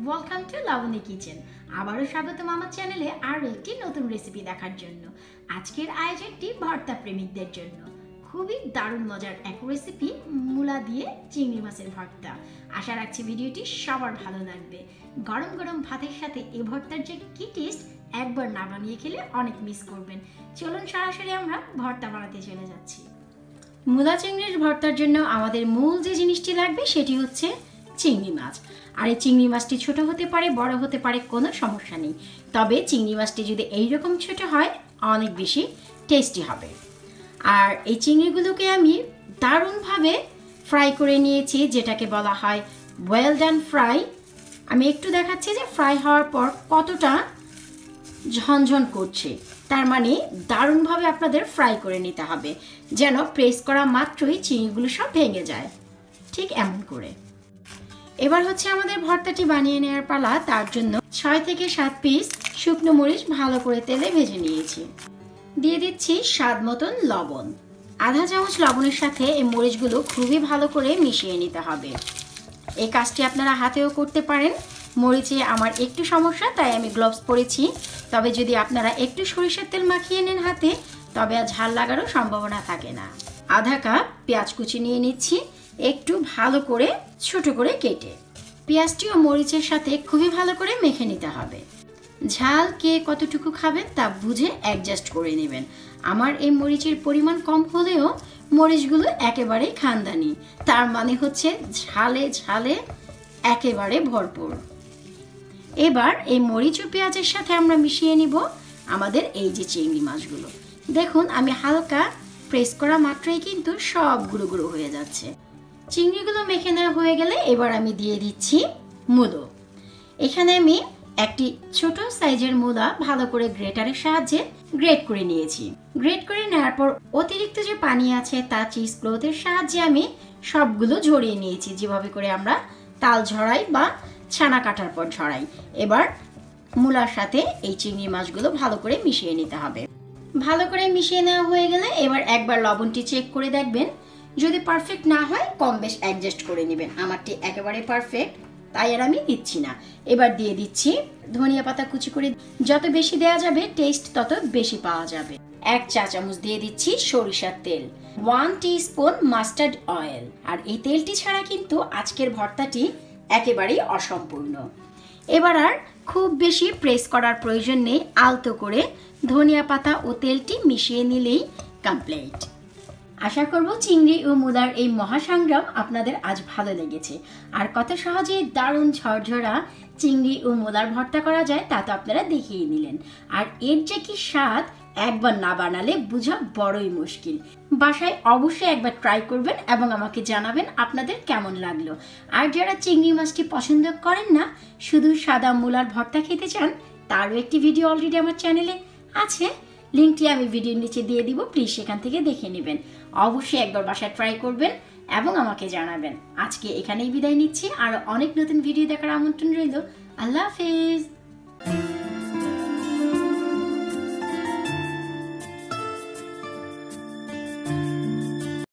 Welcome to Laboni kitchen. আবারও স্বাগতম আমার চ্যানেলে আরও একটি নতুন রেসিপি দেখার জন্য। আজকের আয়োজনটি ভর্তা প্রেমিকদের জন্য। খুবই দারুণ মজার এক রেসিপি, মূলা দিয়ে চিংড়ি মাছের ভর্তা। আশা রাখছি ভিডিওটি সবার ভালো লাগবে। গরম গরম ভাতের সাথে এই ভর্তার যে কি টেস্ট, একবার না বানিয়ে খেলে অনেক মিস করবেন। চলুন সরাসরি আমরা ভর্তা বানাতে চলে যাচ্ছি। মূলা চিংড়ির ভর্তার জন্য আমাদের মূল যে জিনিসটি লাগবে সেটি হচ্ছে চিংড়ি মাছ। আর এই চিংড়ি মাছটি ছোট হতে পারে, বড় হতে পারে, কোনো সমস্যা নেই। তবে চিংড়ি মাছটি যদি এইরকম ছোট হয় অনেক বেশি টেস্টি হবে। আর এই চিংড়িগুলোকে আমি দারুণভাবে ফ্রাই করে নিয়েছি, যেটাকে বলা হয় ওয়েল ডান ফ্রাই। আমি একটু দেখাচ্ছি যে ফ্রাই হওয়ার পর কতটা ঝনঝন করছে, তার মানে দারুণভাবে আপনাদের ফ্রাই করে নিতে হবে, যেন প্রেস করা মাত্রই চিংড়িগুলো সব ভেঙে যায়, ঠিক এমন করে। এবার হচ্ছে আমাদের ভর্তাটি বানিয়ে নেওয়ার পালা। তার জন্য 6 থেকে 7 পিস শুকনো মরিচ ভালো করে তেলে ভেজে নিয়েছি। দিয়ে দিচ্ছি স্বাদ মতন লবণ। আধা চামচ লবণের সাথে এই মরিচগুলো খুবই ভালো করে মিশিয়ে নিতে হবে। এই কাজটি আপনারা হাতেও করতে পারেন। মরিচে আমার একটু সমস্যা, তাই আমি গ্লোভস পরেছি। তবে যদি আপনারা একটু সরিষার তেল মাখিয়ে নেন হাতে, তবে আর ঝাল লাগারও সম্ভাবনা থাকে না। আধা কাপ পেঁয়াজ কুচি নিয়ে নিচ্ছি, একটু ভালো করে ছোট করে কেটে। পেঁয়াজটি ও মরিচের সাথে খুবই ভালো করে মেখে নিতে হবে। ঝাল কে কতটুকু খাবেন তা বুঝে অ্যাডজাস্ট করে নেবেন। আমার এই মরিচের পরিমাণ কম হলেও মরিচগুলো একেবারেই খানদানি, তার মানে হচ্ছে ঝালে ঝালে একেবারে ভরপুর। এবার এই মরিচ ও পেঁয়াজের সাথে আমরা মিশিয়ে নিব আমাদের এই যে চিংড়ি মাছগুলো। দেখুন আমি হালকা প্রেস করা মাত্রই কিন্তু সব গুঁড়ো গুঁড়ো হয়ে যাচ্ছে। চিংড়িগুলো মেখে নেওয়া হয়ে গেলে এবার আমি দিয়ে দিচ্ছি মূলো। এখানে আমি একটি ছোট সাইজের মূলা ভালো করে গ্রেটারের সাহায্যে গ্রেট করে নিয়েছি। গ্রেট করে নেওয়ার পর অতিরিক্ত যে পানি আছে তা চিজ ক্লথের সাহায্যে আমি সবগুলো ঝরিয়ে নিয়েছি, যেভাবে করে আমরা তাল ঝরাই বা ছানা কাটার পর ঝরাই। এবার মূলার সাথে এই চিংড়ি মাছগুলো ভালো করে মিশিয়ে নিতে হবে। ভালো করে মিশিয়ে নেওয়া হয়ে গেলে এবার একবার লবণটি চেক করে দেখবেন। যদি পারফেক্ট না হয় কম বেশ অ্যাডজাস্ট করে নেবেন। আমারটি একেবারে পারফেক্ট, তাই আর আমি দিচ্ছি না। এবার দিয়ে দিচ্ছি ধনিয়া পাতা কুচি করে। যত বেশি দেওয়া যাবে টেস্ট তত বেশি পাওয়া যাবে। 1 চা চামচ দিয়ে দিচ্ছি সরিষার তেল, 1 টিস্পুন মাস্টার্ড অয়েল। আর এই তেলটি ছাড়া কিন্তু আজকের ভর্তাটি একেবারেই অসম্পূর্ণ। এবার আর খুব বেশি প্রেস করার প্রয়োজন নেই, আলতো করে ধনিয়া পাতা ও তেলটি মিশিয়ে নিলেই কমপ্লিট। আশা করব চিংড়ি ও মূলার এই মহাসংগ্রাম আপনাদের আজ ভালো লেগেছে। আর কত সহজে দারুণ ঝরঝরা চিংড়ি ও মূলার ভর্তা করা যায় তা তো আপনারা দেখিয়ে নিলেন। আর এর যে কি স্বাদ, একবার না বানালে বোঝা বড়ই মুশকিল। বাসায় অবশ্যই একবার ট্রাই করবেন এবং আমাকে জানাবেন আপনাদের কেমন লাগলো। আর যারা চিংড়ি মাছটি পছন্দ করেন না, শুধু সাদা মূলার ভর্তা খেতে চান, তারও একটি ভিডিও অলরেডি আমার চ্যানেলে আছে। লিঙ্কটি আমি ভিডিওর নিচে দিয়ে দিব, প্লিজ সেখান থেকে দেখে নেবেন। অবশ্যই একবার বাসায় ট্রাই করবেন এবং আমাকে জানাবেন। আজকে এখানেই বিদায় নিচ্ছি, আর অনেক নতুন ভিডিও দেখার আমন্ত্রণ রইল। আল্লাহ হাফেজ।